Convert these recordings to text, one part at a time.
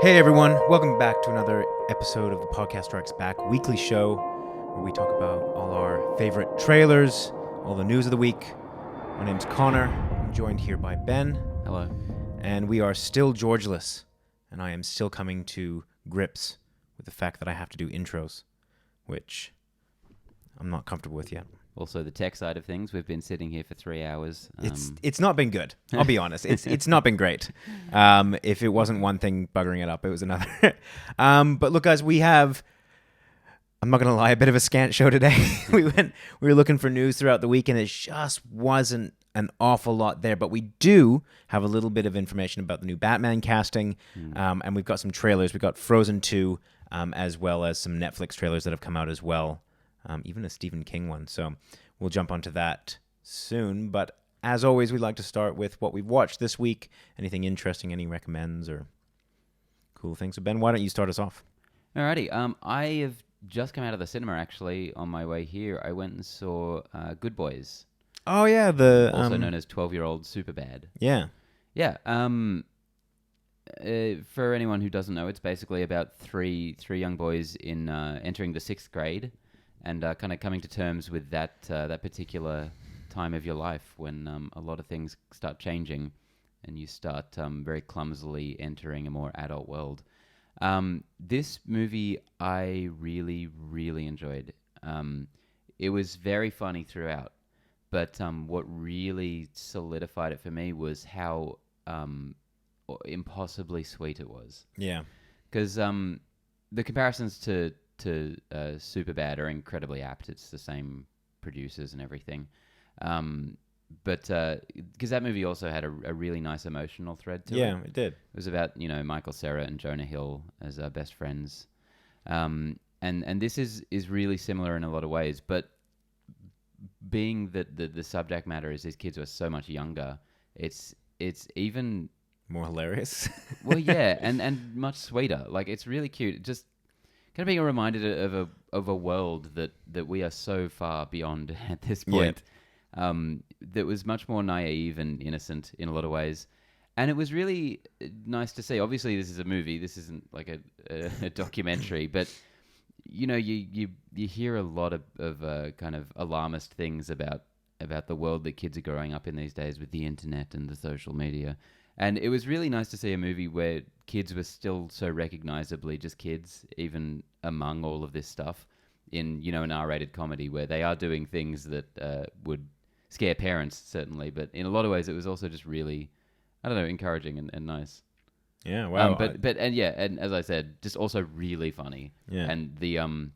Hey everyone, welcome back to another episode of the Podcast Strikes Back weekly show where we talk about all our favorite trailers, all the news of the week. My name's Connor. I'm joined here by Ben. Hello. And we are still Georgeless, and I am still coming to grips with the fact that I have to do intros, which I'm not comfortable with yet. Also, the tech side of things, we've been sitting here for 3 hours. It's not been good. I'll be honest. It's not been great. If it wasn't one thing buggering it up, it was another. But look, guys, we have, I'm not going to lie, a bit of a scant show today. We were looking for news throughout the week, and it just wasn't an awful lot there. But we do have a little bit of information about the new Batman casting, and we've got some trailers. We've got Frozen 2, as well as some Netflix trailers that have come out as well. Even a Stephen King one. So we'll jump onto that soon. But as always, we'd like to start with what we've watched this week. Anything interesting, any recommends or cool things? So Ben, why don't you start us off? Alrighty. I have just come out of the cinema, actually, on my way here. I went and saw Good Boys. Oh, yeah. Also known as 12-Year-Old Superbad. Yeah. Yeah. For anyone who doesn't know, it's basically about three young boys in entering the 6th grade. And kind of coming to terms with that particular time of your life when a lot of things start changing and you start very clumsily entering a more adult world. This movie I really, really enjoyed. It was very funny throughout, but what really solidified it for me was how impossibly sweet it was. Yeah. Because the comparisons to Superbad are incredibly apt. It's the same producers and everything. But because that movie also had a really nice emotional thread to it. Yeah, it did. It was about, Michael Cera and Jonah Hill as best friends. And this is really similar in a lot of ways. But being that the subject matter is these kids who are so much younger, it's even more hilarious. Well, yeah, and much sweeter. Like, it's really cute. Just kind of being reminded of a world that we are so far beyond at this point. Yeah. That was much more naive and innocent in a lot of ways. And it was really nice to see. Obviously, this is a movie. This isn't like a documentary. But, you hear a lot of kind of alarmist things about the world that kids are growing up in these days with the internet and the social media. And it was really nice to see a movie where kids were still so recognizably just kids, even among all of this stuff, in, an R-rated comedy where they are doing things that would scare parents, certainly. But in a lot of ways, it was also just really, I don't know, encouraging and nice. Yeah, wow. And as I said, just also really funny. Yeah. And the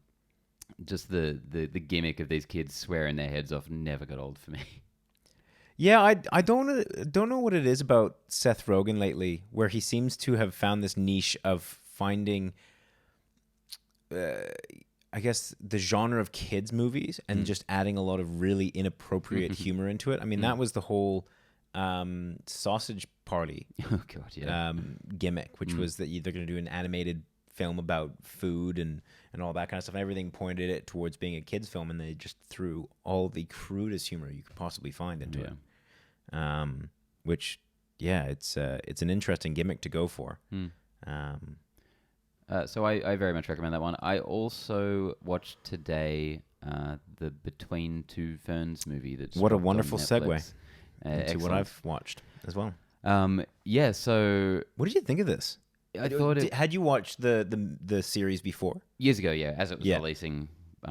just the gimmick of these kids swearing their heads off never got old for me. Yeah, I don't know what it is about Seth Rogen lately, where he seems to have found this niche of finding, I guess, the genre of kids movies and just adding a lot of really inappropriate humor into it. I mean, that was the whole Sausage Party gimmick, which was that they're going to do an animated film about food and all that kind of stuff, and everything pointed it towards being a kids film, and they just threw all the crudest humor you could possibly find into it. Which, yeah, it's an interesting gimmick to go for. So I very much recommend that one. I also watched today the Between Two Ferns movie. That's what a wonderful segue into excellent. what I've watched as well. Yeah. So what did you think of this? I thought had you watched the series before? Years ago, yeah, as it was releasing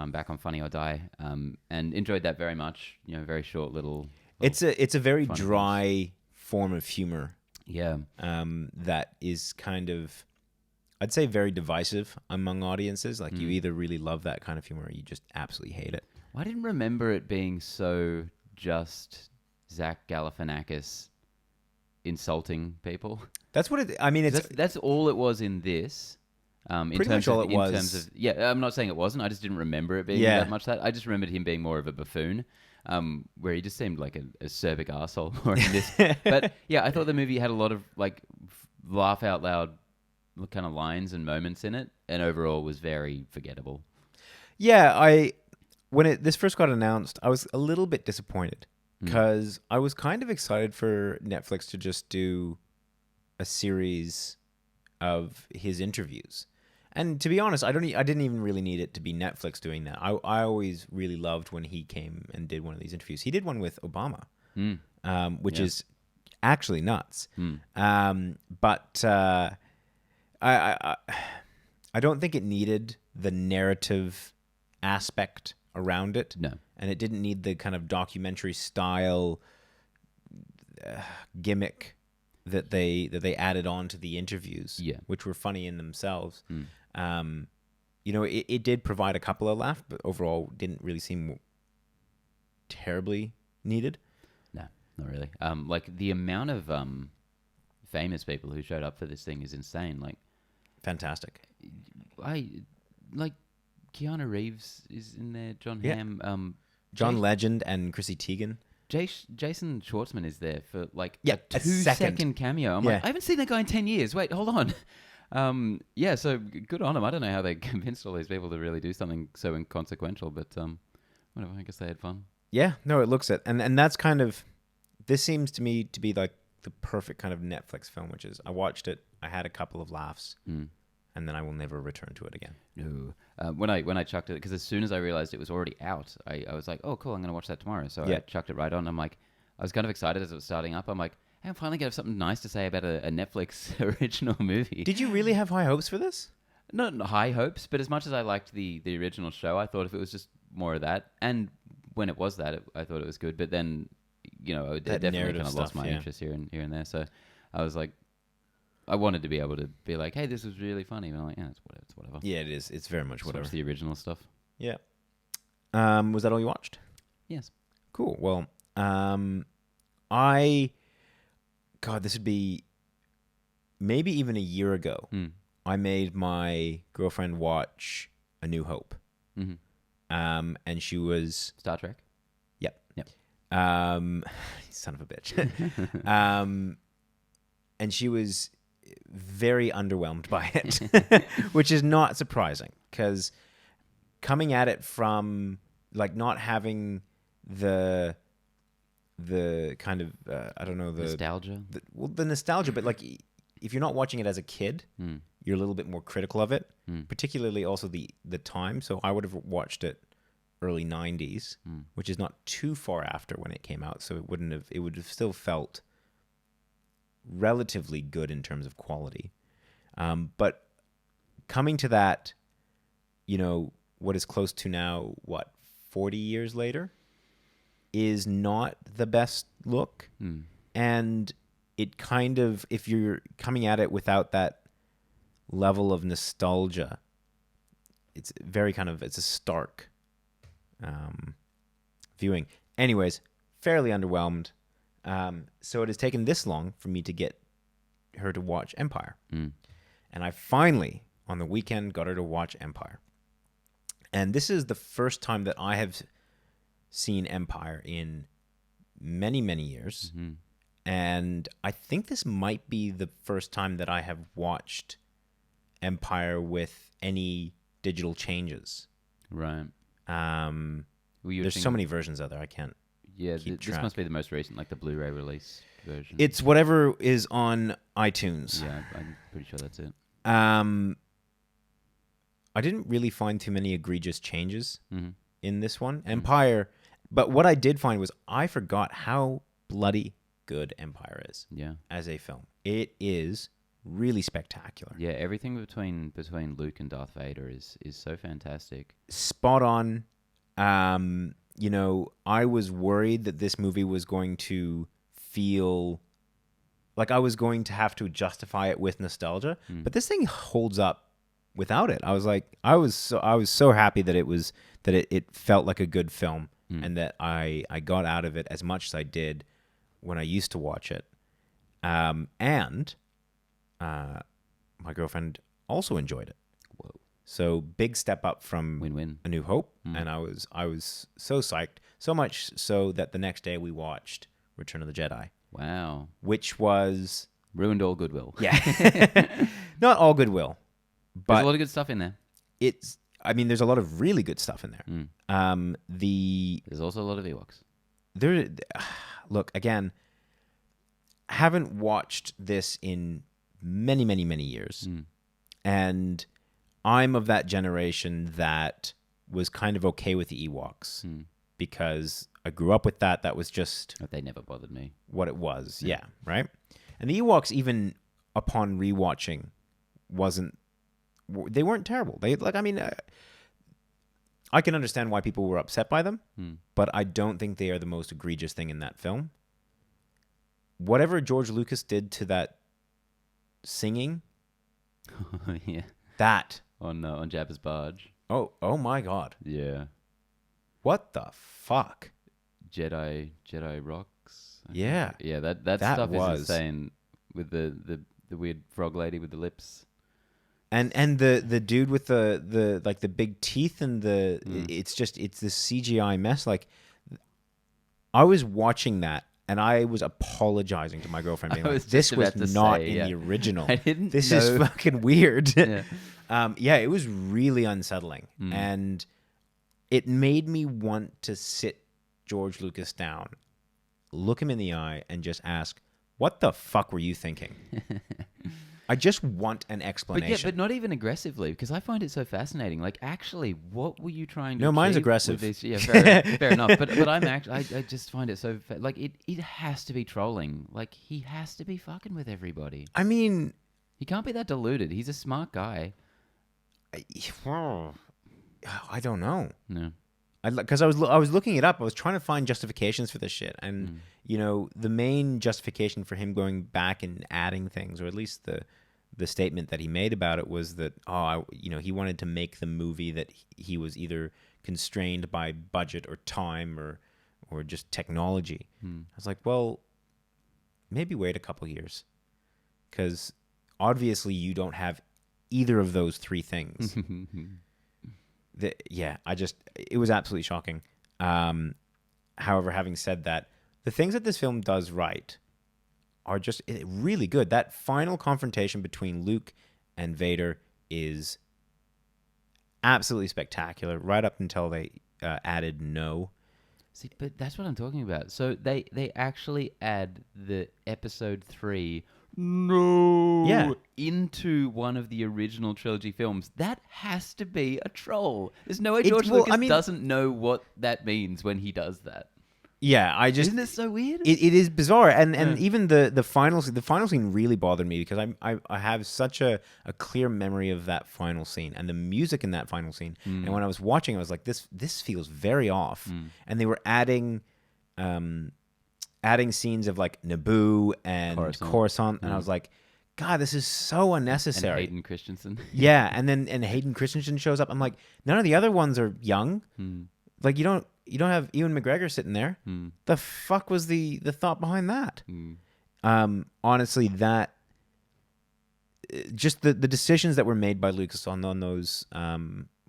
back on Funny or Die, and enjoyed that very much. Very short little. It's a very dry form of humor. Yeah. That is kind of, I'd say, very divisive among audiences. Like, you either really love that kind of humor or you just absolutely hate it. I didn't remember it being so just Zach Galifianakis insulting people. That's what it. I mean, that's all it was in this. Pretty much all it was. In terms of, yeah, I'm not saying it wasn't. I just didn't remember it being that much. I just remembered him being more of a buffoon. Where he just seemed like a acerbic arsehole more in this. But yeah, I thought the movie had a lot of like laugh out loud kind of lines and moments in it, and overall was very forgettable. Yeah, when this first got announced, I was a little bit disappointed because I was kind of excited for Netflix to just do a series of his interviews. And to be honest, I didn't even really need it to be Netflix doing that. I always really loved when he came and did one of these interviews. He did one with Obama, which is actually nuts. But I don't think it needed the narrative aspect around it. No. And it didn't need the kind of documentary style gimmick that they added on to the interviews, which were funny in themselves. It did provide a couple of laughs, but overall didn't really seem terribly needed. No, not really. Like the amount of famous people who showed up for this thing is insane. Like, fantastic. Like Keanu Reeves is in there. John Hamm. John Legend and Chrissy Teigen. Jason Schwartzman is there for like a a 2-second cameo. I'm like, I haven't seen that guy in 10 years. Wait, hold on. So good on him. I don't know how they convinced all these people to really do something so inconsequential, but whatever. I guess they had fun. Yeah, no, it looks it, and that's kind of, this seems to me to be like the perfect kind of Netflix film, which is I watched it, I had a couple of laughs, and then I will never return to it again. No, when I chucked it, because as soon as I realized it was already out, I was like, oh cool, I'm gonna watch that tomorrow. So I chucked it right on. I'm like, I was kind of excited as it was starting up. I'm like, hey, I'm finally gonna have something nice to say about a Netflix original movie. Did you really have high hopes for this? Not high hopes, but as much as I liked the original show, I thought if it was just more of that, and when it was that, I thought it was good. But then, it definitely kind of lost my interest here and there. So I was like, I wanted to be able to be like, hey, this was really funny. And I'm like, yeah, it's whatever. Yeah, it is. It's very much whatever. Watch the original stuff. Yeah. Was that all you watched? Yes. Cool. Well, this would be maybe even a year ago. I made my girlfriend watch A New Hope. And she was... Star Trek? Yep. Son of a bitch. And she was very underwhelmed by it, which is not surprising, because coming at it from like not having the kind of I don't know, the nostalgia. The nostalgia, but like if you're not watching it as a kid, you're a little bit more critical of it, particularly also the time. So I would have watched it early 90s, which is not too far after when it came out, so it would have still felt relatively good in terms of quality. But coming to that, what is close to now, 40 years later, is not the best look. And it kind of, if you're coming at it without that level of nostalgia, it's very kind of, it's a stark viewing. Anyways, fairly underwhelmed. So it has taken this long for me to get her to watch Empire. And I finally, on the weekend, got her to watch Empire. And this is the first time that I have seen Empire in many, many years. And I think this might be the first time that I have watched Empire with any digital changes. Right. There's so many versions out there, I can't keep track. This must be the most recent, like the Blu-ray release version. It's whatever is on iTunes. Yeah, I'm pretty sure that's it. I didn't really find too many egregious changes in this one. Empire, but what I did find was I forgot how bloody good Empire is as a film. It is really spectacular. Yeah, everything between Luke and Darth Vader is so fantastic. Spot on. I was worried that this movie was going to feel like I was going to have to justify it with nostalgia, but this thing holds up without it. I was like, I was so happy that it felt like a good film, and that I got out of it as much as I did when I used to watch it. And my girlfriend also enjoyed it. Whoa. So big step up from Win-win. A New Hope, and I was so psyched, so much so that the next day we watched Return of the Jedi. Wow. Which was... ruined all goodwill. Yeah. Not all goodwill, but... there's a lot of good stuff in there. There's a lot of really good stuff in there. There's also a lot of Ewoks. Look, again, haven't watched this in many, many, many years. Mm. And I'm of that generation that was kind of okay with the Ewoks because I grew up with that. That was just But they never bothered me. what it was. Yeah, right? And the Ewoks, even upon rewatching, they weren't terrible. I can understand why people were upset by them, but I don't think they are the most egregious thing in that film. Whatever George Lucas did to that singing, Yeah. that On Jabba's barge. oh my God, Yeah. what the fuck? Jedi rocks. I Yeah. think. Yeah, that stuff is insane with the weird frog lady with the lips. And the dude with the like the big teeth and it's this CGI mess. Like, I was watching that and I was apologizing to my girlfriend, being like, "This was not in the original. I didn't. This is fucking weird." Yeah. It was really unsettling, and it made me want to sit George Lucas down, look him in the eye, and just ask, "What the fuck were you thinking?" I just want an explanation. But not even aggressively, because I find it so fascinating. Like, actually, what were you trying to? No, mine's achieve aggressive. With this? Yeah, fair enough. But I'm actually, I just find it so like it has to be trolling. Like, he has to be fucking with everybody. I mean, he can't be that deluded. He's a smart guy. I don't know. No. Because I was looking it up. I was trying to find justifications for this shit, and the main justification for him going back and adding things, or at least the statement that he made about it, was that he wanted to make the movie that he was either constrained by budget or time or just technology. I was like, well, maybe wait a couple years, because obviously you don't have either of those three things. It was absolutely shocking. However, having said that, the things that this film does right are just really good. That final confrontation between Luke and Vader is absolutely spectacular, right up until they added no. See, but that's what I'm talking about. So they actually add the episode 3 into one of the original trilogy films. That has to be a troll. There's no way George Lucas doesn't know what that means when he does that. Yeah, isn't it so weird? It is bizarre, and even the final scene really bothered me, because I have such a clear memory of that final scene and the music in that final scene. And when I was watching, I was like, this feels very off. And they were adding scenes of like Naboo and Coruscant, and I was like, God, this is so unnecessary. And Hayden Christensen. Yeah, and Hayden Christensen shows up. I'm like, none of the other ones are young. Like, you don't have Ewan McGregor sitting there. The fuck was the thought behind that? Honestly, that just the decisions that were made by Lucas on those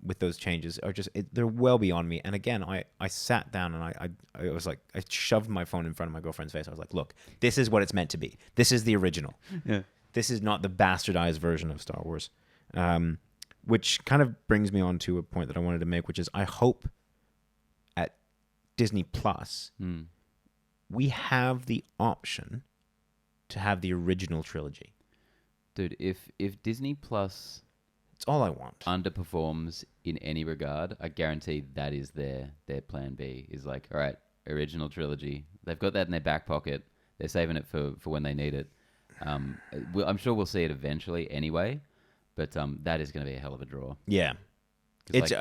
with those changes are just they're well beyond me. And again, I sat down and I was like, I shoved my phone in front of my girlfriend's face. I was like, look, this is what it's meant to be. This is the original. Yeah. This is not the bastardized version of Star Wars. Which kind of brings me on to a point that I wanted to make, which is I hope at Disney Plus we have the option to have the original trilogy. Dude, if Disney Plus, it's all I want, underperforms in any regard, I guarantee that is their plan B. Is like, all right, original trilogy. They've got that in their back pocket. They're saving it for when they need it. I'm sure we'll see it eventually anyway, but that is going to be a hell of a draw. Yeah, it's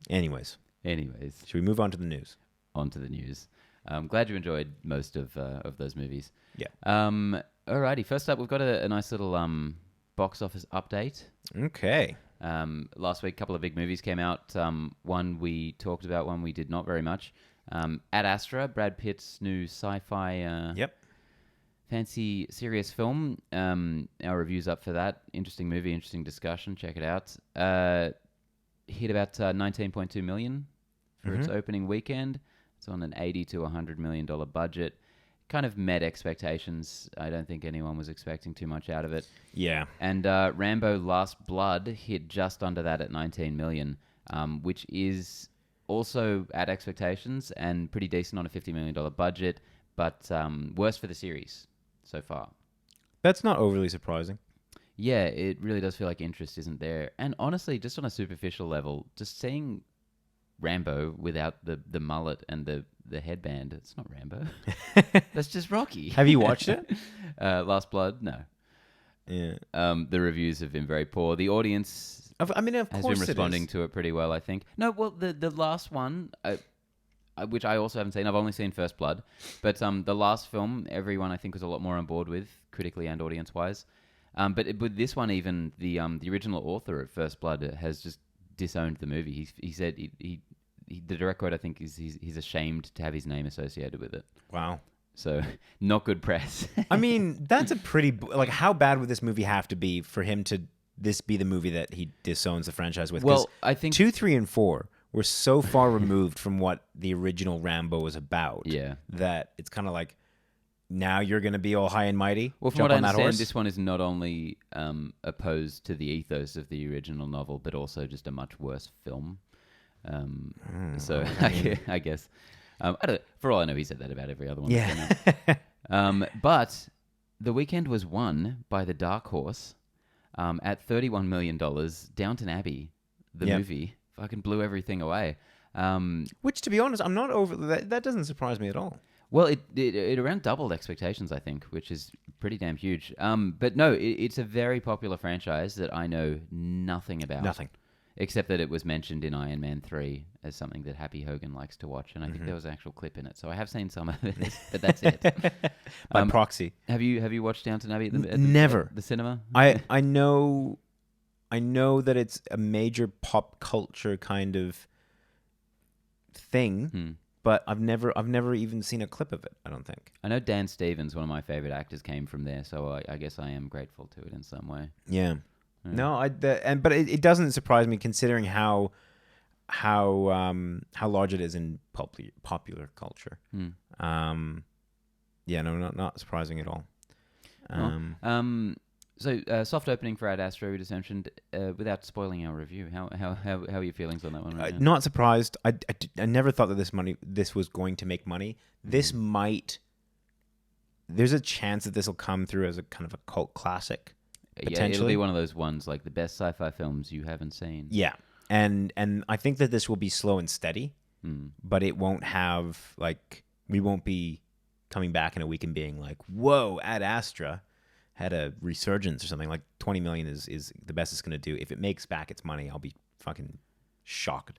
Anyways, should we move on to the news? On to the news. I'm glad you enjoyed most of those movies. Yeah. Alrighty. First up, we've got a nice little box office update. Okay. Last week, a couple of big movies came out. One we talked about, one we did not very much. Ad Astra, Brad Pitt's new sci-fi fancy serious film. Our review's up for that. Interesting movie, interesting discussion. Check it out. Hit about $19.2 million for its opening weekend. It's on an $80 to $100 million budget. Kind of met expectations. I don't think anyone was expecting too much out of it. Yeah. And Rambo Last Blood hit just under that at $19 million, which is also at expectations and pretty decent on a $50 million budget. but worst for the series so far. That's not overly surprising. Yeah, it really does feel like interest isn't there. And honestly, just on a superficial level, just seeing Rambo without the mullet and the headband, it's not Rambo. That's just Rocky. Have you watched it? Last Blood? No. Yeah. The reviews have been very poor. The audience Of has course been responding to it pretty well, I think. No, well, the last one, which I also haven't seen, I've only seen First Blood, but the last film, everyone I think was a lot more on board with, critically and audience-wise. But with this one, even the original author of First Blood has just disowned the movie. He said the direct quote I think is he's ashamed to have his name associated with it. Wow. So not good press. I mean, that's a pretty like how bad would this movie have to be for him to this be the movie that he disowns the franchise with? Well, I think 2, 3, and 4 were so far removed from what the original Rambo was about. Yeah. That it's kind of like now you're going to be all high and mighty. Well, from jump what I on that understand, horse? this one is not only opposed to the ethos of the original novel, but also just a much worse film. So I guess I don't. For all I know, he said that about every other one. Yeah. But The Weeknd was won by the dark horse at $31 million. Downton Abbey, the movie, fucking blew everything away. Which, to be honest, I'm not over. That doesn't surprise me at all. Well, it around doubled expectations, I think, which is pretty damn huge. But no, it's a very popular franchise that I know nothing about. Nothing. Except that it was mentioned in Iron Man 3 as something that Happy Hogan likes to watch, and I think there was an actual clip in it. So I have seen some of it, but that's it. By proxy. Have you watched Downton Abbey Never. At the cinema? I know that it's a major pop culture kind of thing, but I've never even seen a clip of it, I don't think. I know Dan Stevens, one of my favorite actors, came from there, so I guess I am grateful to it in some way. Yeah. No, but it doesn't surprise me considering how large it is in popular culture. Yeah, no, not surprising at all. So soft opening for Ad Astra, we just mentioned, without spoiling our review. How are your feelings on that one? Right now? Not surprised. I never thought that this was going to make money. This might. There's a chance that this will come through as a kind of a cult classic. Yeah, it'll be one of those ones like the best sci-fi films you haven't seen. Yeah, and I think that this will be slow and steady, but it won't have we won't be coming back in a week and being like, whoa, Ad Astra had a resurgence or something. Like 20 million is the best it's going to do. If it makes back its money, I'll be fucking shocked.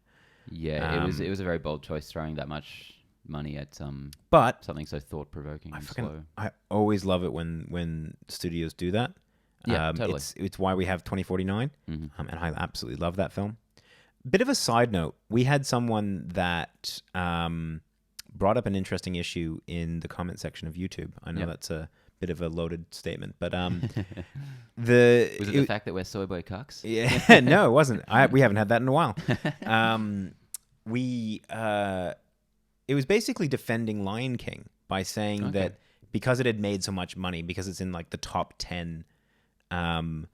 Yeah, it was a very bold choice throwing that much money at but something so thought-provoking and slow. I always love it when studios do that. Yeah, totally. It's why we have 2049, and I absolutely love that film. Bit of a side note, we had someone that brought up an interesting issue in the comment section of YouTube. I know that's a bit of a loaded statement, but was it the fact that we're soy boy cucks? Yeah, no, it wasn't. We haven't had that in a while. It was basically defending Lion King by saying that because it had made so much money, because it's in like the top 10 highest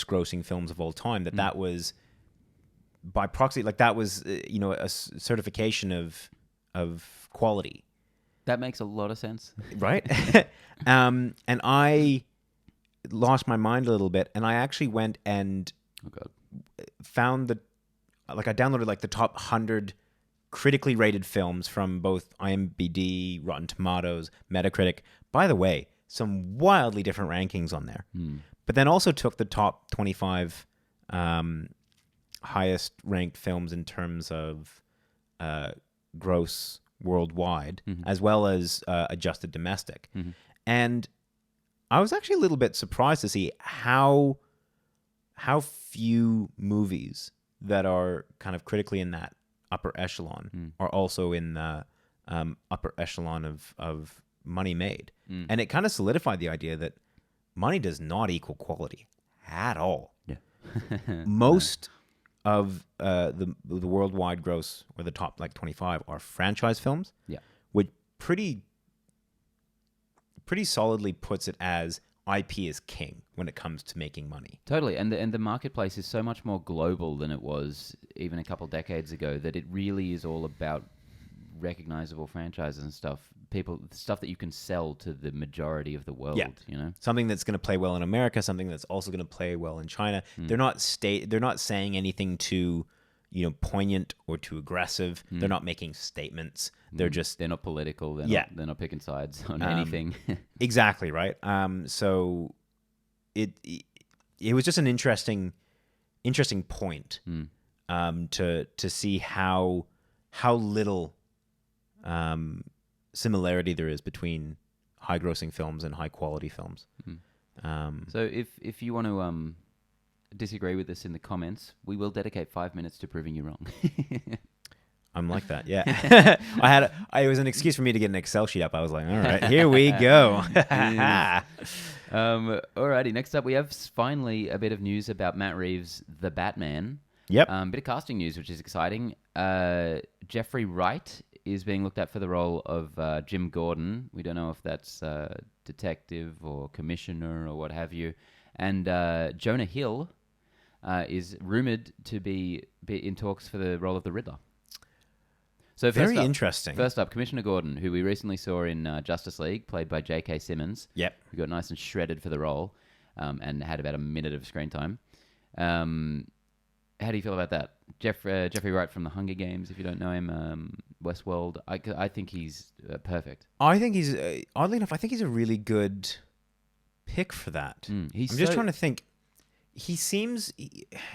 grossing films of all time, that was by proxy, like that was a certification of quality. That makes a lot of sense, right? And I lost my mind a little bit, and I actually went and found I downloaded the top 100 critically rated films from both IMDb, Rotten Tomatoes, Metacritic. By the way, some wildly different rankings on there. But then also took the top 25 highest ranked films in terms of gross worldwide, as well as adjusted domestic. And I was actually a little bit surprised to see how few movies that are kind of critically in that upper echelon are also in the upper echelon of money made. And it kind of solidified the idea that money does not equal quality at all. Yeah. Most of the worldwide gross, or the top 25, are franchise films. Yeah. Which pretty solidly puts it as IP is king when it comes to making money. Totally, and the marketplace is so much more global than it was even a couple decades ago, that it really is all about recognizable franchises and stuff, stuff that you can sell to the majority of the world. Yeah. Something that's going to play well in America, something that's also going to play well in China. They're not saying anything too, poignant or too aggressive. They're not making statements. They're not political. They're not picking sides on anything. Exactly right. So it was just an interesting point to see how little similarity there is between high grossing films and high quality films. So if you want to disagree with us in the comments, we will dedicate 5 minutes to proving you wrong. I'm like that, yeah. It was an excuse for me to get an Excel sheet up. I was like, all right, here we go. Alrighty, next up we have finally a bit of news about Matt Reeves' The Batman. Yep. Bit of casting news, which is exciting. Jeffrey Wright is being looked at for the role of Jim Gordon. We don't know if that's detective or commissioner or what have you. And Jonah Hill is rumored to be in talks for the role of the Riddler. So very interesting. First up, Commissioner Gordon, who we recently saw in Justice League, played by J.K. Simmons. Yep. Who got nice and shredded for the role and had about a minute of screen time. How do you feel about that? Jeffrey Wright from The Hunger Games, if you don't know him, Westworld. I think he's perfect. I think he's, oddly enough, he's a really good pick for that. I'm just trying to think. He seems,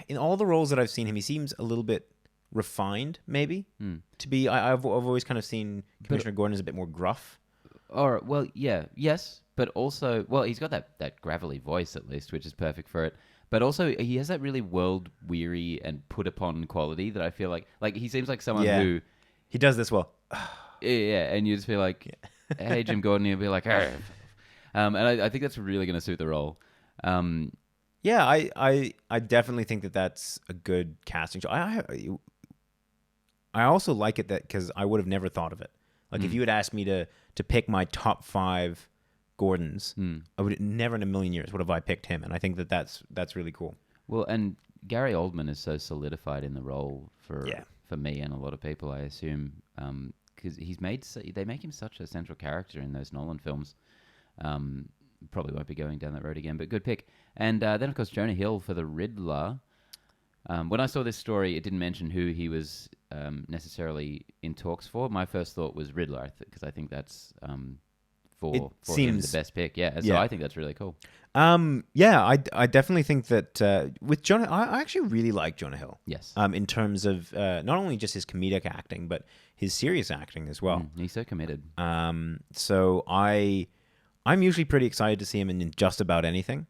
in all the roles that I've seen him, he seems a little bit refined, maybe, to be. I've always kind of seen Commissioner Gordon as a bit more gruff. Yes, but also, he's got that gravelly voice at least, which is perfect for it. But also, he has that really world-weary and put-upon quality that I feel like he seems like someone who... He does this well. Yeah, and you just be like, hey, Jim Gordon, he'll be like, hey. And I think that's really going to suit the role. Yeah, I definitely think that's a good casting show. I also like it because I would have never thought of it. Like, if you had asked me to pick my top 5 Gordons, I would never in a million years would have I picked him, and I think that's really cool. Well, and Gary Oldman is so solidified in the role for me and a lot of people, I assume, because they make him such a central character in those Nolan films. Probably won't be going down that road again, but good pick. And then of course Jonah Hill for the Riddler. When I saw this story, it didn't mention who he was necessarily in talks for. My first thought was Riddler, because I think that's for him the best pick. Yeah, so I think that's really cool. I definitely think that with Jonah, I actually really like Jonah Hill. Yes. In terms of not only just his comedic acting, but his serious acting as well. He's so committed. So I'm usually pretty excited to see him in just about anything.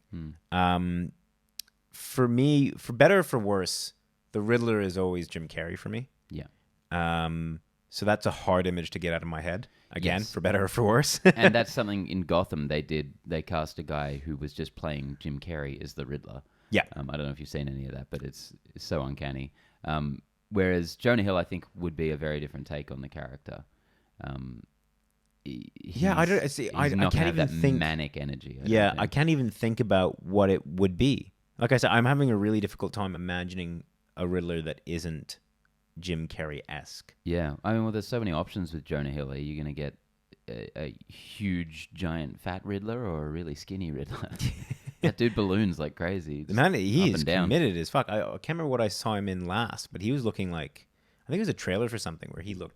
For me, for better or for worse, the Riddler is always Jim Carrey for me. Yeah. So that's a hard image to get out of my head. Again, for better or for worse. And that's something in Gotham they did. They cast a guy who was just playing Jim Carrey as the Riddler. Yeah. I don't know if you've seen any of that, but it's so uncanny. Whereas Jonah Hill, I think, would be a very different take on the character. I don't see. I can't even think manic energy. I can't even think about what it would be. Like I said, I'm having a really difficult time imagining a Riddler that isn't Jim Carrey-esque. Yeah, I mean, there's so many options with Jonah Hill. Are you going to get a huge, giant, fat Riddler or a really skinny Riddler? That dude balloons like crazy. Man, he is committed as fuck. I can't remember what I saw him in last, but he was looking like, I think it was a trailer for something where he looked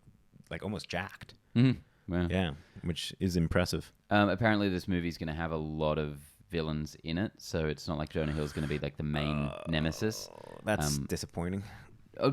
like almost jacked. Wow. Yeah, which is impressive. Apparently, this movie's going to have a lot of villains in it, so it's not like Jonah Hill's going to be like the main nemesis. That's disappointing.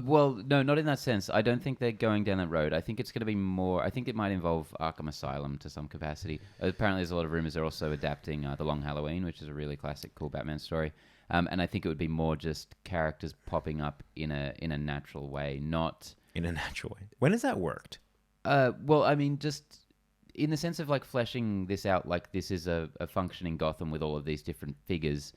Well, no, not in that sense. I don't think they're going down that road. I think it's going to be more... I think it might involve Arkham Asylum to some capacity. Apparently, there's a lot of rumors they're also adapting The Long Halloween, which is a really classic, cool Batman story. And I think it would be more just characters popping up in a natural way, not... In a natural way. When has that worked? Well, I mean, just in the sense of like fleshing this out, like this is a functioning Gotham with all of these different figures,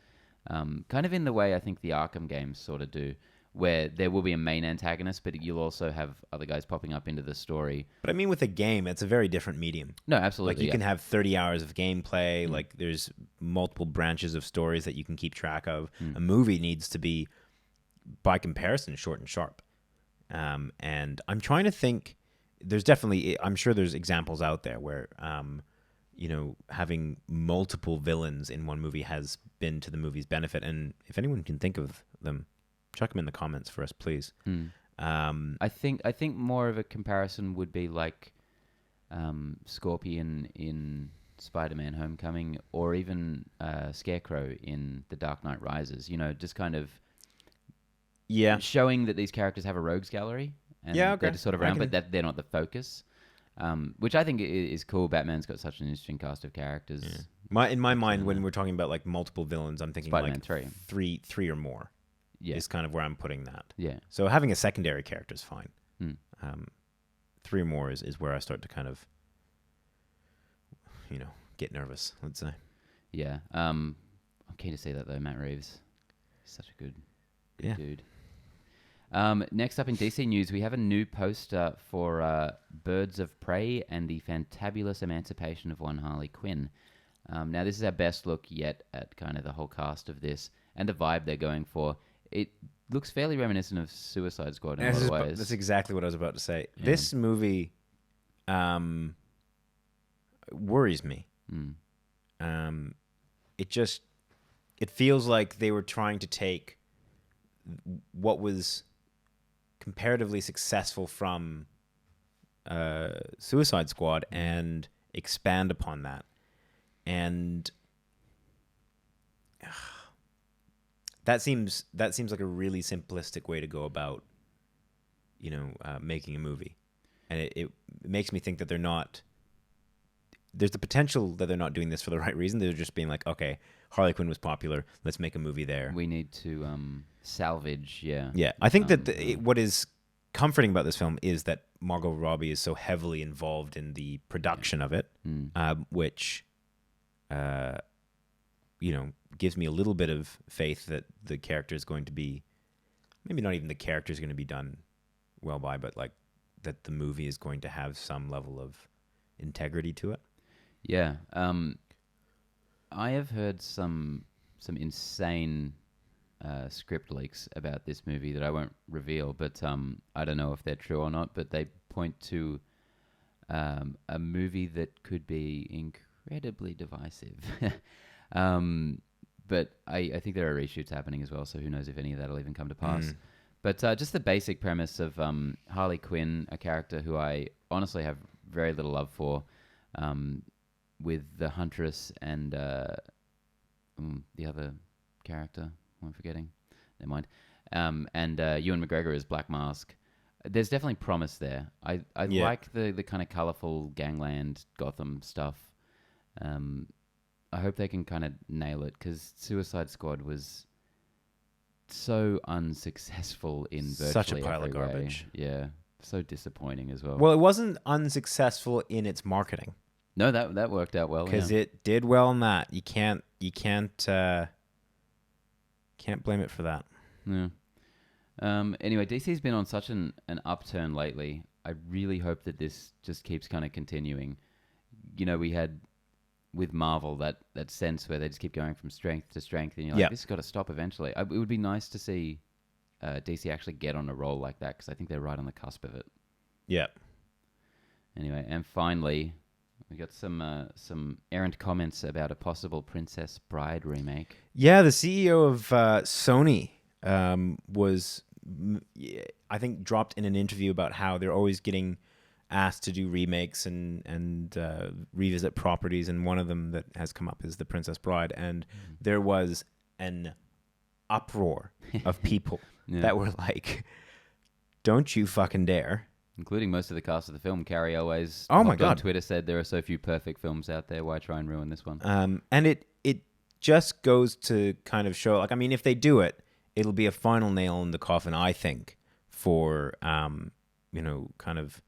kind of in the way I think the Arkham games sort of do, where there will be a main antagonist, but you'll also have other guys popping up into the story. But I mean, with a game, it's a very different medium. No, absolutely. Like you can have 30 hours of gameplay, like there's multiple branches of stories that you can keep track of. A movie needs to be, by comparison, short and sharp. And I'm trying to think... there's definitely, I'm sure there's examples out there where, having multiple villains in one movie has been to the movie's benefit. And if anyone can think of them, chuck them in the comments for us, please. I think more of a comparison would be like Scorpion in Spider-Man: Homecoming, or even Scarecrow in The Dark Knight Rises. Just kind of showing that these characters have a rogues gallery and they're just sort of around, but that they're not the focus. Which I think is cool. Batman's got such an interesting cast of characters. Yeah. In my mind, when we're talking about like multiple villains, I'm thinking Spider-Man like 3. three or more. Yeah. Is kind of where I'm putting that. Yeah. So having a secondary character is fine. 3 or more is where I start to kind of, get nervous, let's say. Yeah. I'm keen to see that though. Matt Reeves, he's such a good dude. Next up in DC news, we have a new poster for Birds of Prey and the Fantabulous Emancipation of one Harley Quinn. Now, this is our best look yet at kind of the whole cast of this and the vibe they're going for. It looks fairly reminiscent of Suicide Squad in a lot of ways. That's exactly what I was about to say. Yeah. This movie worries me. It feels like they were trying to take what was comparatively successful from Suicide Squad and expand upon that. And that seems like a really simplistic way to go about, making a movie. And it makes me think that there's the potential that they're not doing this for the right reason. They're just being like, okay, Harley Quinn was popular. Let's make a movie there. We need to salvage, Yeah, I think that what is comforting about this film is that Margot Robbie is so heavily involved in the production of it, which, gives me a little bit of faith that the character is going to be, maybe not even the character is going to be done well by, but like that the movie is going to have some level of integrity to it. Yeah. I have heard some insane script leaks about this movie that I won't reveal, but I don't know if they're true or not, but they point to a movie that could be incredibly divisive. But I think there are reshoots happening as well, so who knows if any of that will even come to pass. But just the basic premise of Harley Quinn, a character who I honestly have very little love for, with the Huntress and the other character, I'm forgetting. Never mind. And Ewan McGregor as Black Mask. There's definitely promise there. I like the kind of colourful gangland Gotham stuff. I hope they can kind of nail it, because Suicide Squad was so unsuccessful in virtually such a pile every of garbage. Way. Yeah, so disappointing as well. Well, it wasn't unsuccessful in its marketing. No, that worked out well, because it did well in that. You can't blame it for that. Yeah. Anyway, DC's been on such an upturn lately. I really hope that this just keeps kind of continuing. We had with Marvel that sense where they just keep going from strength to strength, and you're like, this has got to stop eventually. It would be nice to see DC actually get on a roll like that, because I think they're right on the cusp of it. Yeah. Anyway, and finally, we got some errant comments about a possible Princess Bride remake. Yeah, the CEO of Sony was, I think, dropped in an interview about how they're always getting asked to do remakes and revisit properties, and one of them that has come up is The Princess Bride, and there was an uproar of people that were like, don't you fucking dare. Including most of the cast of the film. Carrie always on Twitter said there are so few perfect films out there, why try and ruin this one? And it just goes to kind of show, like, I mean, if they do it, it'll be a final nail in the coffin, I think, for kind of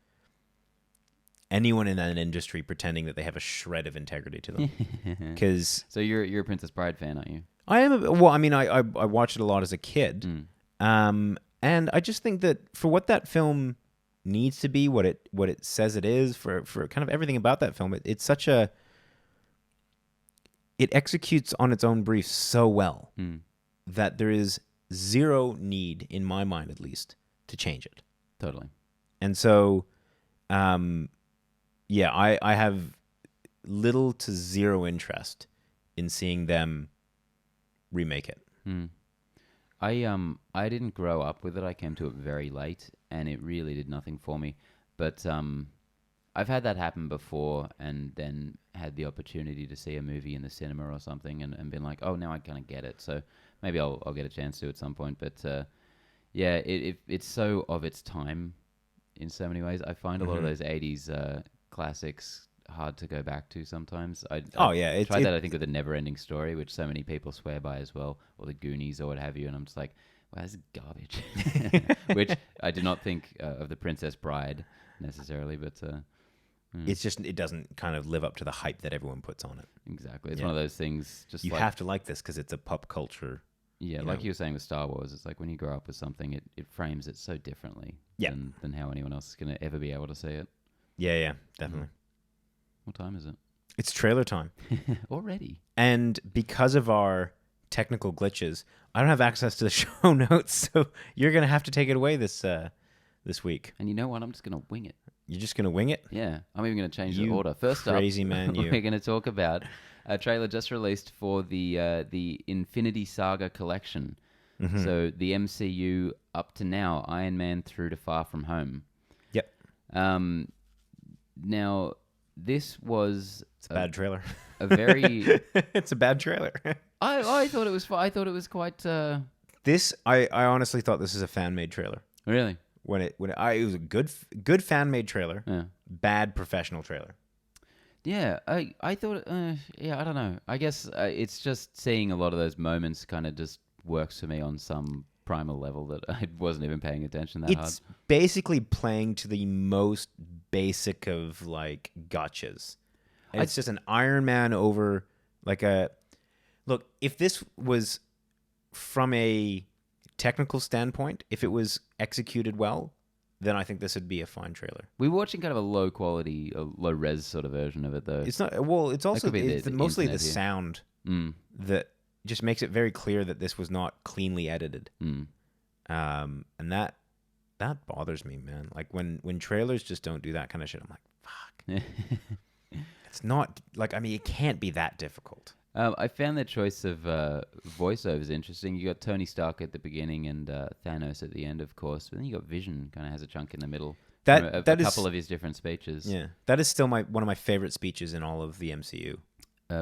anyone in that industry pretending that they have a shred of integrity to them. Because so you're a Princess Bride fan, aren't you? I am. Well, I mean, I watched it a lot as a kid, and I just think that for what that film needs to be, what it says it is, for kind of everything about that film, it's such a, it executes on its own brief so well that there is zero need, in my mind at least, to change it. Totally. And so yeah, I have little to zero interest in seeing them remake it. I didn't grow up with it. I came to it very late, and it really did nothing for me. But I've had that happen before, and then had the opportunity to see a movie in the cinema or something, and been like, oh, now I kind of get it. So maybe I'll get a chance to at some point. But yeah, it's so of its time in so many ways. I find a lot of those 80s classics hard to go back to sometimes. I tried that, I think, with The Never-Ending Story, which so many people swear by as well, or The Goonies or what have you, and I'm just like, well, this is garbage. Which I do not think of The Princess Bride necessarily, but it's just, it doesn't kind of live up to the hype that everyone puts on it. Exactly. It's one of those things, just you have to like this because it's a pop culture. Yeah, like you were saying with Star Wars, it's like when you grow up with something, it frames it so differently than how anyone else is going to ever be able to see it. Yeah, definitely. What time is it? It's trailer time. Already. And because of our technical glitches, I don't have access to the show notes, so you're going to have to take it away this week. And you know what? I'm just going to wing it. You're just going to wing it? Yeah. I'm even going to change the order. First crazy up, man, you. We're going to talk about a trailer just released for the Infinity Saga collection. Mm-hmm. So the MCU up to now, Iron Man through to Far From Home. Yep. Now, this was... It's a bad trailer. A very... It's a bad trailer. I thought it was... I thought it was quite... This, I honestly thought this is a fan-made trailer. Really? It was a good fan-made trailer. Yeah. Bad professional trailer. Yeah, I thought... I don't know. I guess it's just seeing a lot of those moments kind of just works for me on some primal level that I wasn't even paying attention that hard. It's basically playing to the most basic of, like, gotchas. And it's just an Iron Man over, like, a... Look, if this was from a technical standpoint, if it was executed well, then I think this would be a fine trailer. We were watching kind of a low quality, a low res sort of version of it, though. It's not... Well, it's also mostly the sound that just makes it very clear that this was not cleanly edited. And that bothers me, man. Like, when trailers just don't do that kind of shit, I'm like, fuck. It's not... Like, I mean, it can't be that difficult. I found their choice of voiceovers interesting. You got Tony Stark at the beginning and Thanos at the end, of course. But then you got Vision, kind of has a chunk in the middle. A couple of his different speeches. Yeah, that is still one of my favorite speeches in all of the MCU.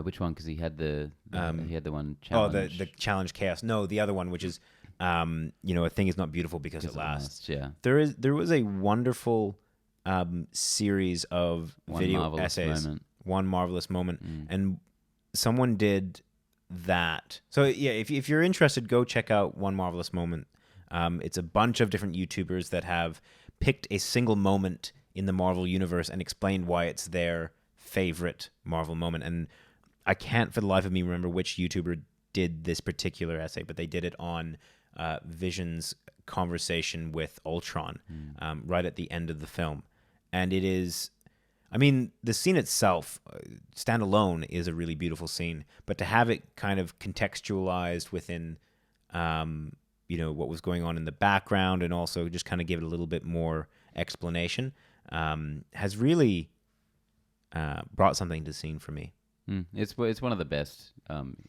Which one? Because he had the one challenge. Oh, the challenge chaos. No, the other one, which is a thing is not beautiful because it lasts. Yeah, there was a wonderful series of video essays. One marvelous moment, and someone did that. So yeah, if you're interested, go check out One Marvelous Moment. It's a bunch of different YouTubers that have picked a single moment in the Marvel universe and explained why it's their favorite Marvel moment. And I can't for the life of me remember which YouTuber did this particular essay, but they did it on Vision's conversation with Ultron right at the end of the film. And it is... I mean, the scene itself, standalone, is a really beautiful scene. But to have it kind of contextualized within, what was going on in the background, and also just kind of give it a little bit more explanation, has really brought something to the scene for me. It's one of the best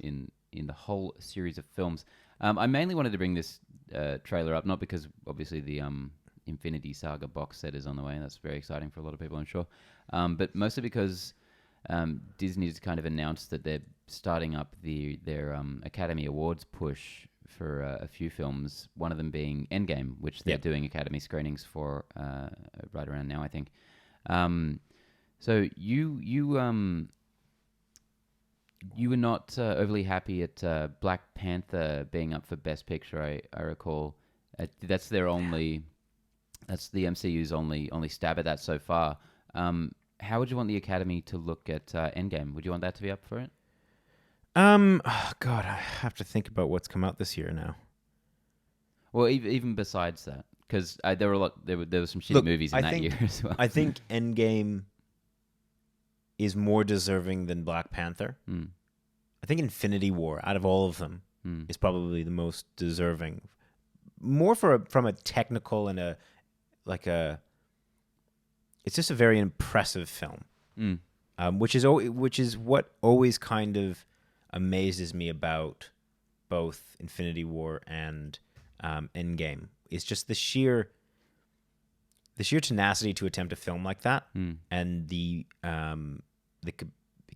in the whole series of films. I mainly wanted to bring this trailer up, not because obviously the Infinity Saga box set is on the way, and that's very exciting for a lot of people, I'm sure. But mostly because Disney's kind of announced that they're starting up their Academy Awards push for a few films, one of them being Endgame, which they're doing Academy screenings for right around now, I think. So you were not overly happy at Black Panther being up for Best Picture, I recall. That's the MCU's only stab at that so far. How would you want the Academy to look at Endgame? Would you want that to be up for it? Oh God, I have to think about what's come out this year now. Well, even besides that, because there were some shitty movies in that year as well. I think Endgame is more deserving than Black Panther. I think Infinity War, out of all of them, is probably the most deserving. More from a technical and it's it's just a very impressive film, which is what always kind of amazes me about both Infinity War and Endgame. It's just the sheer tenacity to attempt a film like that, and the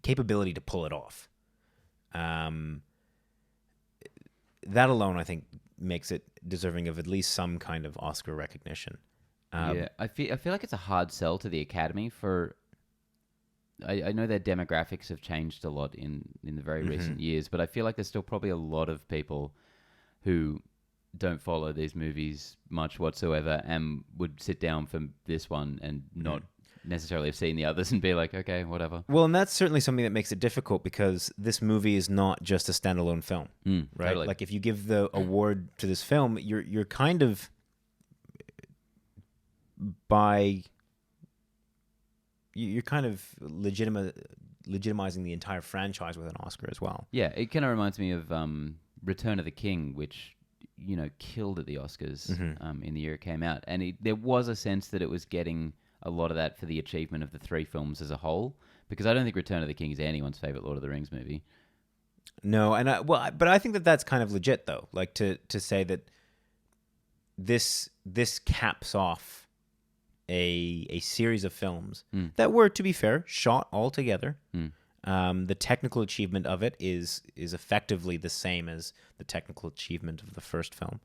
capability to pull it off. That alone, I think, makes it deserving of at least some kind of Oscar recognition. Yeah, I feel like it's a hard sell to the Academy for. I know their demographics have changed a lot in the very recent years, but I feel like there's still probably a lot of people who don't follow these movies much whatsoever and would sit down for this one and not necessarily have seen the others and be like, okay, whatever. Well, and that's certainly something that makes it difficult because this movie is not just a standalone film, right? Totally. Like if you give the award to this film, you're kind of legitimizing the entire franchise with an Oscar as well. Yeah, it kind of reminds me of Return of the King, which killed at the Oscars in the year it came out, and there was a sense that it was getting a lot of that for the achievement of the three films as a whole, because I don't think Return of the King is anyone's favorite Lord of the Rings movie. No, but I think that that's kind of legit though, like to say that this caps off a series of films that were, to be fair, shot all together. The technical achievement of it is effectively the same as the technical achievement of the first film.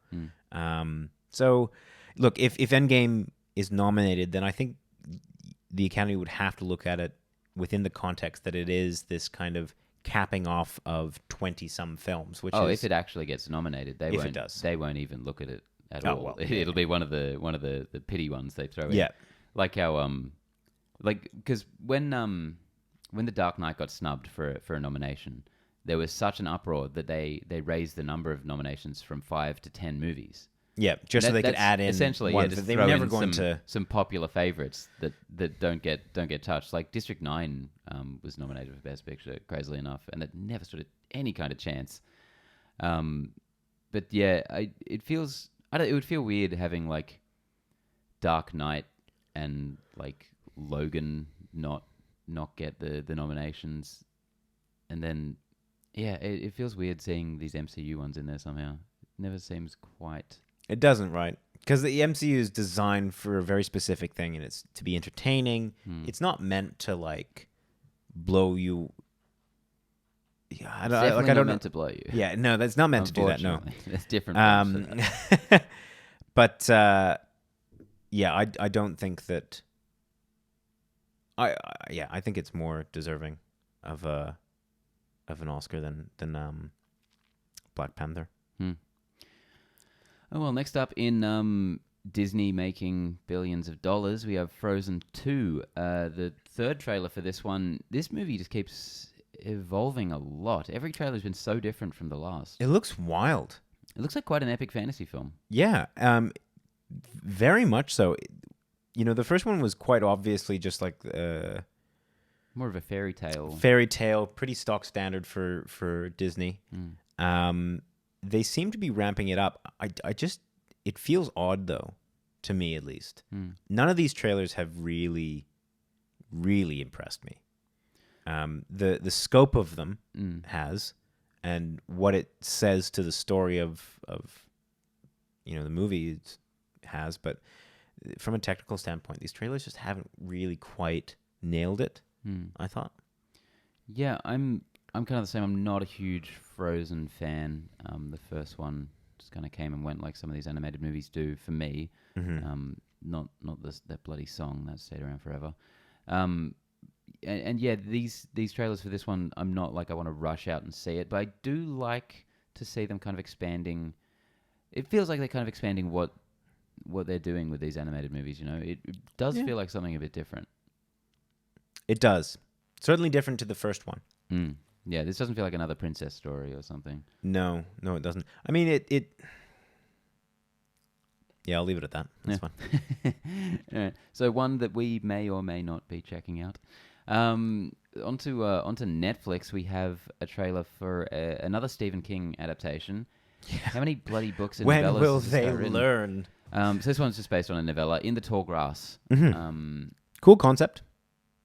So, look, if Endgame is nominated, then I think the Academy would have to look at it within the context that it is this kind of capping off of 20-some films. Which if it actually gets nominated, they won't even look at it at all. Well, it'll be one of the pity ones they throw in. Yeah, like how because when The Dark Knight got snubbed for a nomination, there was such an uproar that they raised the number of nominations from 5 to 10 movies. Yeah, just so they could add in essentially ones just that they're never in going to some popular favorites that don't get touched. Like District 9 was nominated for Best Picture, crazily enough, and it never stood any kind of chance. But yeah, it would feel weird having like Dark Knight and like Logan not get the nominations, and then it feels weird seeing these MCU ones in there somehow. It never seems quite. It doesn't, right? Because the MCU is designed for a very specific thing, and it's to be entertaining. It's not meant to like blow you. Yeah, I don't meant to blow you. Yeah, no, that's not meant to do that. No, that's different. But yeah, I don't think that. I think it's more deserving of an Oscar than Black Panther. Oh well, next up in Disney making billions of dollars, we have Frozen 2. The third trailer for this one. This movie just keeps evolving a lot. Every trailer's been so different from the last. It looks wild. It looks like quite an epic fantasy film. Yeah, very much so. The first one was quite obviously just like more of a fairy tale. Fairy tale, pretty stock standard for Disney. They seem to be ramping it up. It feels odd though, to me at least. None of these trailers have really, really impressed me. The scope of them has, and what it says to the story of the movie has, but from a technical standpoint, these trailers just haven't really quite nailed it. I thought. Yeah, I'm kind of the same. I'm not a huge Frozen fan. The first one just kind of came and went like some of these animated movies do for me. Not that bloody song that stayed around forever. And yeah, these trailers for this one, I'm not like I want to rush out and see it, but I do like to see them kind of expanding. It feels like they're kind of expanding what they're doing with these animated movies. It does feel like something a bit different. It does. Certainly different to the first one. Yeah, this doesn't feel like another princess story or something. No, it doesn't. I mean, it. Yeah, I'll leave it at that. That's fine. All right. So one that we may or may not be checking out. Onto Netflix, we have a trailer for another Stephen King adaptation. Yeah. How many bloody books and novellas? When will they learn? So this one's just based on a novella, In the Tall Grass. Cool concept.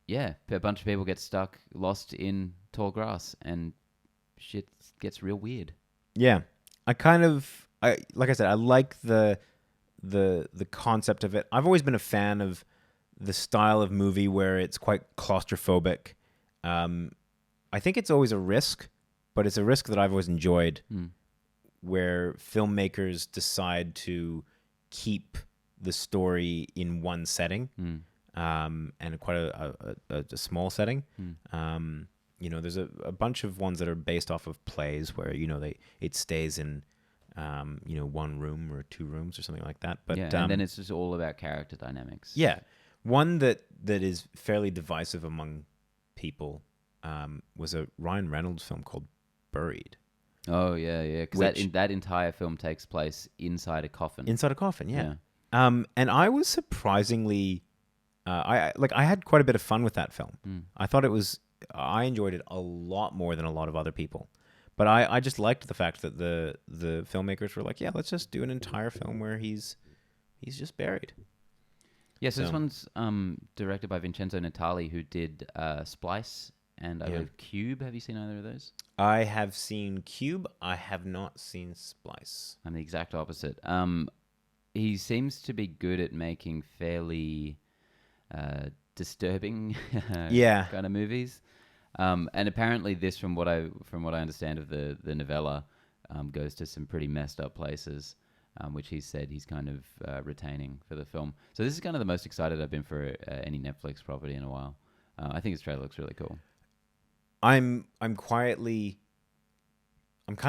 Yeah, a bunch of people get stuck, lost in tall grass, and shit gets real weird. Yeah. Like I said, I like the concept of it. I've always been a fan of the style of movie where it's quite claustrophobic. I think it's always a risk, but it's a risk that I've always enjoyed, where filmmakers decide to keep the story in one setting, and quite a small setting. There's a bunch of ones that are based off of plays where it stays in one room or two rooms or something like that. But and then it's just all about character dynamics. Yeah, one that is fairly divisive among people was a Ryan Reynolds film called Buried. Oh yeah, because that entire film takes place inside a coffin. Inside a coffin, yeah. And I was surprisingly, I had quite a bit of fun with that film. I thought I enjoyed it a lot more than a lot of other people. But I just liked the fact that the filmmakers were like, yeah, let's just do an entire film where he's just buried. Yes, this one's directed by Vincenzo Natali, who did Splice and I believe Cube. Have you seen either of those? I have seen Cube. I have not seen Splice. I'm the exact opposite. He seems to be good at making fairly disturbing kind of movies. And apparently this, from what I understand of the novella, goes to some pretty messed up places, which he said he's kind of retaining for the film. So this is kind of the most excited I've been for any Netflix property in a while. I think his trailer looks really cool. I'm kind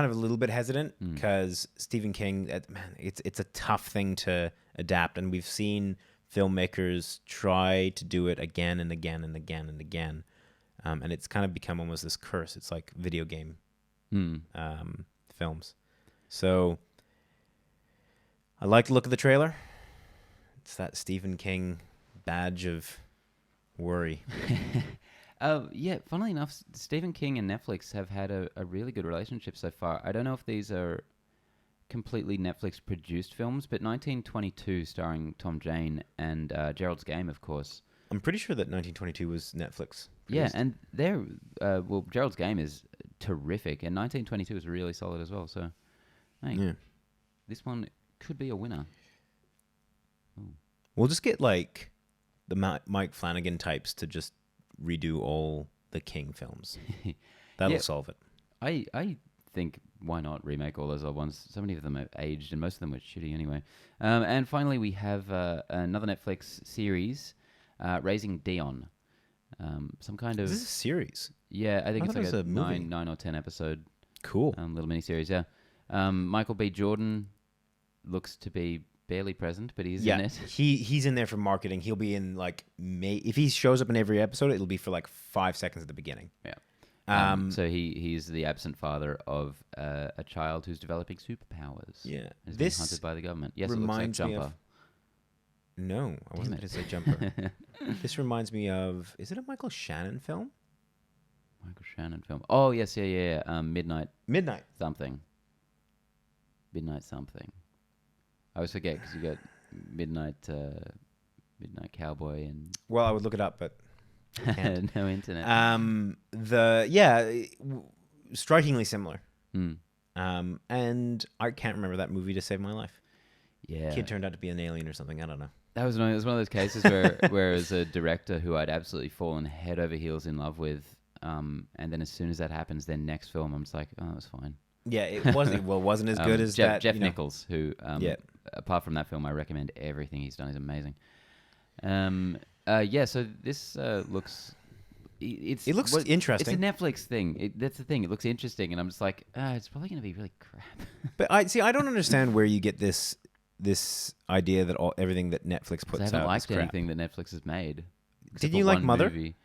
of a little bit hesitant because Stephen King, it's a tough thing to adapt, and we've seen filmmakers try to do it again and again and again and again. And it's kind of become almost this curse. It's like video game films. So I like the look of the trailer. It's that Stephen King badge of worry. Funnily enough, Stephen King and Netflix have had a really good relationship so far. I don't know if these are completely Netflix-produced films, but 1922, starring Tom Jane and Gerald's Game, of course. I'm pretty sure that 1922 was Netflix produced. Yeah, and Gerald's Game is terrific, and 1922 is really solid as well. So, this one could be a winner. Ooh. We'll just get like the Mike Flanagan types to just redo all the King films. That'll solve it. I think, why not remake all those old ones? So many of them are aged, and most of them were shitty anyway. And finally, we have another Netflix series, Raising Dion. Some kind of... Is this a series? Yeah, I think it's like a 9 or 10 episode cool little miniseries, yeah. Michael B. Jordan looks to be barely present, but he's in it. He's in there for marketing. He'll be in if he shows up in every episode, it'll be for like 5 seconds at the beginning. Yeah. So he's the absent father of a child who's developing superpowers. Yeah. He's being hunted by the government. Yes, reminds it looks like me Jumper. of... No, I wasn't going to say Jumper. This reminds me of... Is it a Michael Shannon film? Michael Shannon film. Oh, yes, yeah. Midnight something. Midnight something. I always forget because you got Midnight Cowboy and... Well, I would look it up, but... no internet. Strikingly similar. And I can't remember that movie to save my life. Yeah. Kid turned out to be an alien or something. I don't know. That was annoying. It was one of those cases where as a director who I'd absolutely fallen head over heels in love with, and then as soon as that happens, their next film, I'm just like, oh, that was fine. Yeah, it wasn't as good as that. Jeff Nichols, who, apart from that film, I recommend everything he's done. He's amazing. So this looks... It looks interesting. It's a Netflix thing. That's the thing. It looks interesting, and I'm just like, it's probably going to be really crap. But I don't understand where you get this idea that everything that Netflix puts out is crap. I haven't liked anything that Netflix has made. Didn't you like Mother? Movie.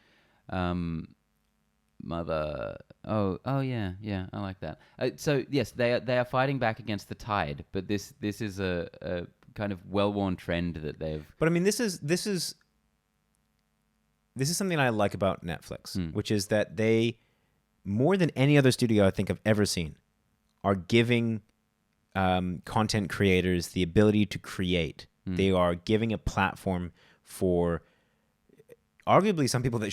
Mother. Oh yeah, I like that. So yes, they are fighting back against the tide, but this is a kind of well-worn trend that they've... But I mean, this is something I like about Netflix, which is that they, more than any other studio I think I've ever seen, are giving content creators the ability to create. They are giving a platform for arguably some people that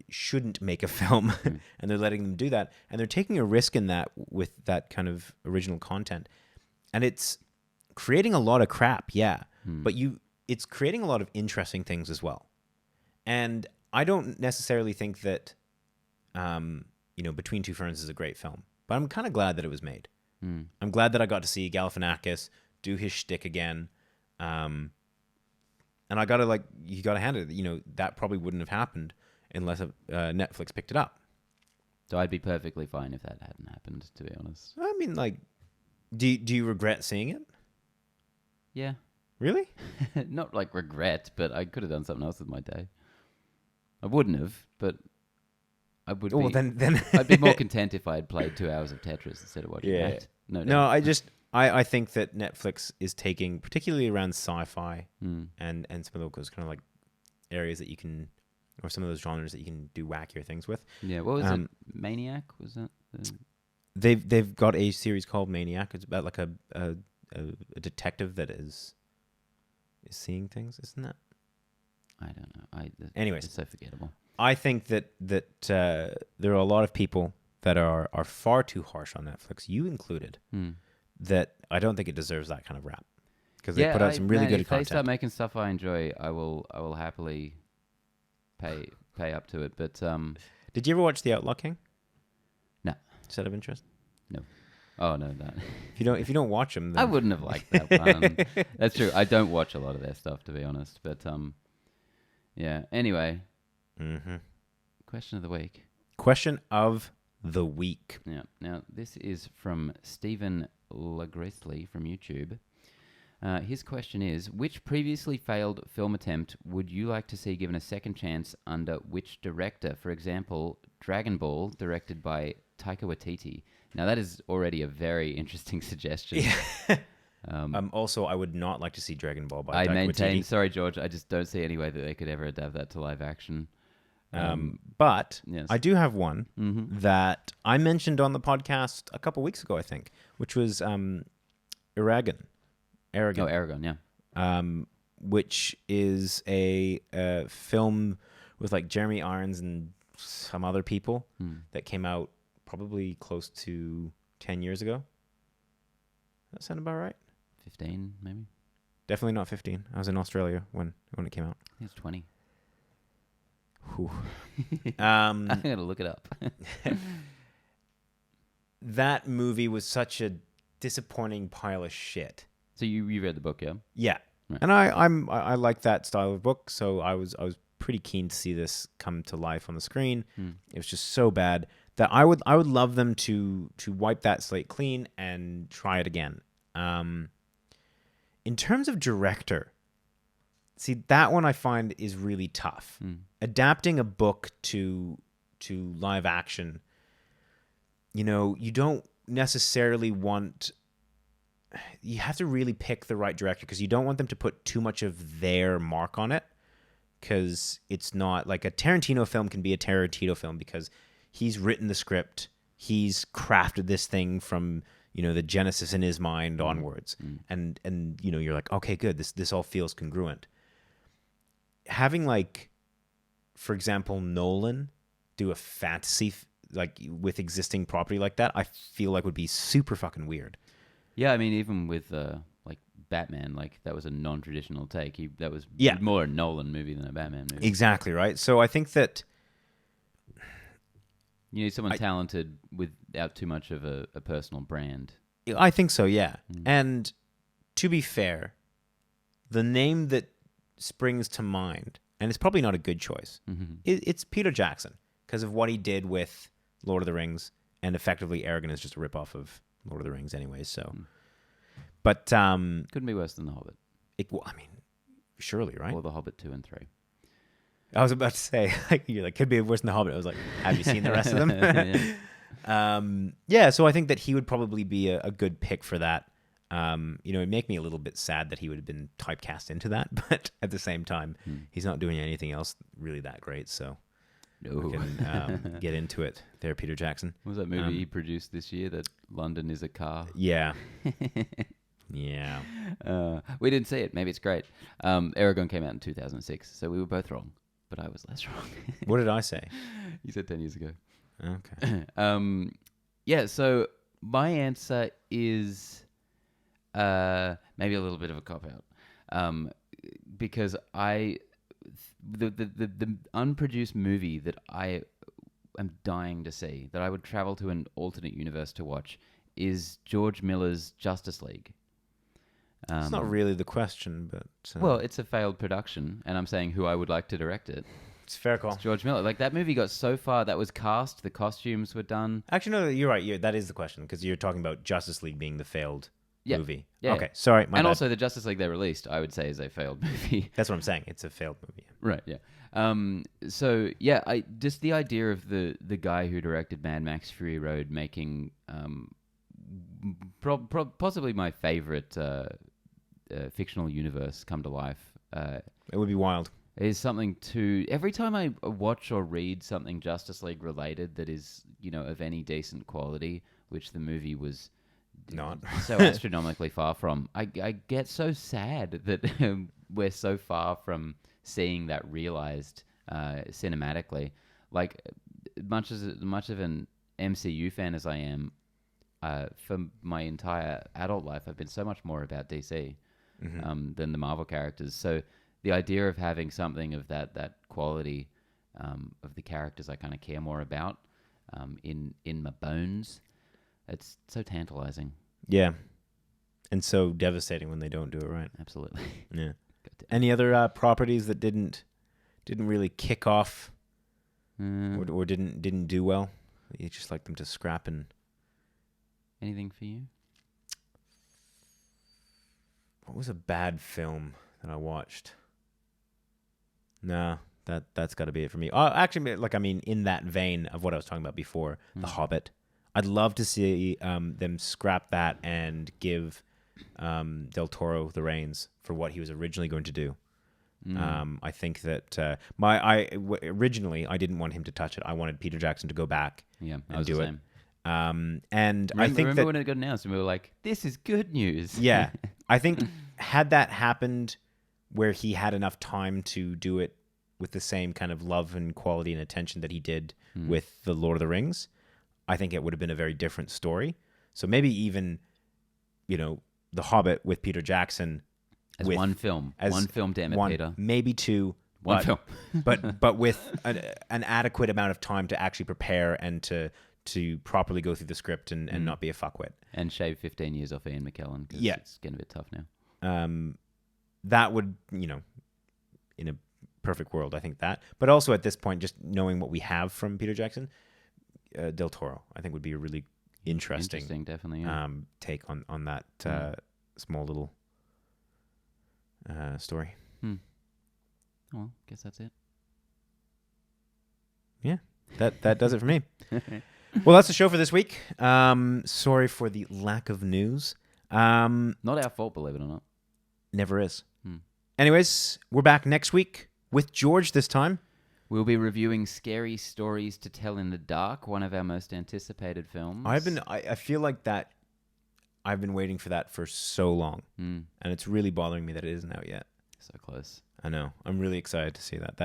shouldn't make a film, and they're letting them do that, and they're taking a risk in that with that kind of original content, and it's creating a lot of crap, but it's creating a lot of interesting things as well. And I don't necessarily think that Between Two Ferns is a great film, but I'm kind of glad that it was made. I'm glad that I got to see Galifianakis do his shtick again. And you gotta hand it, that probably wouldn't have happened unless Netflix picked it up. So I'd be perfectly fine if that hadn't happened, to be honest. I mean, do you regret seeing it? Yeah. Really? Not like regret, but I could have done something else with my day. I wouldn't have, but I would be. Then I'd be more content if I had played 2 hours of Tetris instead of watching that. No, I think that Netflix is taking, particularly around sci-fi and some of those kind of like areas that you can, or some of those genres that you can do wackier things with. Yeah, what was it? Maniac? Was that? They've got a series called Maniac. It's about like a detective that is seeing things, isn't that? I don't know. Anyways, it's so forgettable. I think that there are a lot of people that are far too harsh on Netflix, you included, that I don't think it deserves that kind of rap, because they put out some really good if content. If they start making stuff I enjoy, I will happily pay up to it. But did you ever watch The Outlaw King? No. Is that of interest? No. Oh no, that. If you don't watch them, then... I wouldn't have liked that one. That's true. I don't watch a lot of their stuff, to be honest. But yeah. Anyway. Question of the week. Question of the week. Yeah. Now this is from Stephen LeGresely from YouTube. His question is: which previously failed film attempt would you like to see given a second chance under which director? For example, Dragon Ball, directed by Taika Waititi. Now that is already a very interesting suggestion. Yeah. Also, I would not like to see Dragon Ball by Taika maintain. Waititi. Sorry, George. I just don't see any way that they could ever adapt that to live action. But yes. I do have one that I mentioned on the podcast a couple weeks ago, I think, which was Aragon. Oh, Aragon, yeah. Which is a film with like Jeremy Irons and some other people that came out probably close to 10 years ago. Does that sound about right? 15, maybe? Definitely not 15. I was in Australia when it came out. I think it's 20. I'm going to look it up. That movie was such a disappointing pile of shit. So you read the book, yeah? Yeah. Right. And I like that style of book, so I was pretty keen to see this come to life on the screen. It was just so bad that I would love them to wipe that slate clean and try it again. In terms of director, see, that one I find is really tough. Adapting a book to live action, you don't necessarily want... You have to really pick the right director, because you don't want them to put too much of their mark on it, because it's not... Like a Tarantino film can be a Tarantino film because he's written the script, he's crafted this thing from... the genesis in his mind onwards. And you're like, okay, good. This all feels congruent. Having, like, for example, Nolan do a fantasy, with existing property like that, I feel like would be super fucking weird. Yeah, I mean, even with, Batman, that was a non-traditional take. That was more a Nolan movie than a Batman movie. Exactly, right? So I think that... You need someone talented without too much of a personal brand. I think so, yeah. And to be fair, the name that springs to mind, and it's probably not a good choice, it's Peter Jackson, because of what he did with Lord of the Rings, and effectively Aragon is just a ripoff of Lord of the Rings anyways, so... But... Couldn't be worse than The Hobbit. Surely, right? Or The Hobbit 2 and 3. I was about to say, you're like, could be worse than The Hobbit. I was like, have you seen the rest of them? So I think that he would probably be a good pick for that. It'd make me a little bit sad that he would have been typecast into that, but at the same time, he's not doing anything else really that great, so we can get into it there, Peter Jackson. What was that movie he produced this year, that London is a car? Yeah. Yeah. We didn't see it. Maybe it's great. Aragon came out in 2006, so we were both wrong. but I was less wrong. What did I say? You said 10 years ago. Okay. Yeah, so my answer is maybe a little bit of a cop-out. Because the unproduced movie that I am dying to see, that I would travel to an alternate universe to watch, is George Miller's Justice League. It's not really the question, but... Well, it's a failed production, and I'm saying who I would like to direct it. It's a fair call. It's George Miller. Like, that movie got so far, that was cast, the costumes were done. Actually, no, you're right. That is the question, because you're talking about Justice League being the failed movie. Yeah. Okay, sorry, my bad. Also, the Justice League they released, I would say, is a failed movie. That's what I'm saying. It's a failed movie. Right, yeah. So, yeah, just the idea of the guy who directed Mad Max Fury Road making possibly my favorite fictional universe come to life. It would be wild. Is something to... Every time I watch or read something Justice League related that is, of any decent quality, which the movie was not so astronomically far from, I get so sad that we're so far from seeing that realized cinematically. Like, much of an MCU fan as I am, for my entire adult life, I've been so much more about DC than the Marvel characters. So the idea of having something of that quality of the characters I kind of care more about in my bones, it's so tantalizing. Yeah. And so devastating when they don't do it right. Absolutely. Yeah. Any other properties that didn't really kick off or didn't do well? You just like them to scrap and... Anything for you? What was a bad film that I watched? No, that's got to be it for me. Actually, in that vein of what I was talking about before, The Hobbit. I'd love to see them scrap that and give Del Toro the reins for what he was originally going to do. I think that originally I didn't want him to touch it. I wanted Peter Jackson to go back and do it. I think remember when it got announced and we were like, this is good news. Yeah. I think had that happened where he had enough time to do it with the same kind of love and quality and attention that he did with The Lord of the Rings, I think it would have been a very different story. So maybe even, The Hobbit with Peter Jackson. As one film. Damn it, Peter. Maybe two. One film. but with an adequate amount of time to actually prepare and to properly go through the script and not be a fuckwit. And shave 15 years off Ian McKellen, because it's getting a bit tough now. That would, in a perfect world, I think that. But also at this point, just knowing what we have from Peter Jackson, Del Toro, I think would be a really interesting definitely, yeah. Take on that small little story. Well, guess that's it. Yeah, that does it for me. Well, that's the show for this week. Sorry for the lack of news. Not our fault, believe it or not. Never is. Anyways, we're back next week with George this time. We'll be reviewing Scary Stories to Tell in the Dark, one of our most anticipated films. I feel like that I've been waiting for that for so long. And it's really bothering me that it isn't out yet. So close. I know. I'm really excited to see that.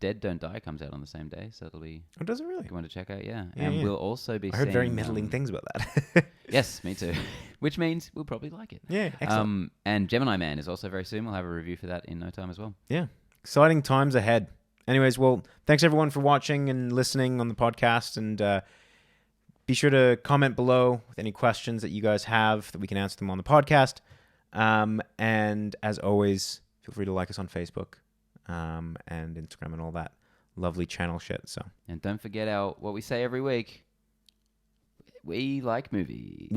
Dead Don't Die comes out on the same day, so it'll be... Oh, does it really? If you want to check out, yeah. We'll also be I heard very middling things about that. Yes, me too. Which means we'll probably like it. Yeah, excellent. And Gemini Man is also very soon. We'll have a review for that in no time as well. Yeah. Exciting times ahead. Anyways, well, thanks everyone for watching and listening on the podcast, and be sure to comment below with any questions that you guys have that we can answer them on the podcast. And as always, feel free to like us on Facebook and Instagram and all that lovely channel shit. So, and don't forget what we say every week. We like movies.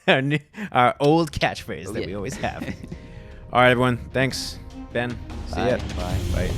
Our old catchphrase that we always have. All right, everyone. Thanks, Ben. See ya. Bye. Bye.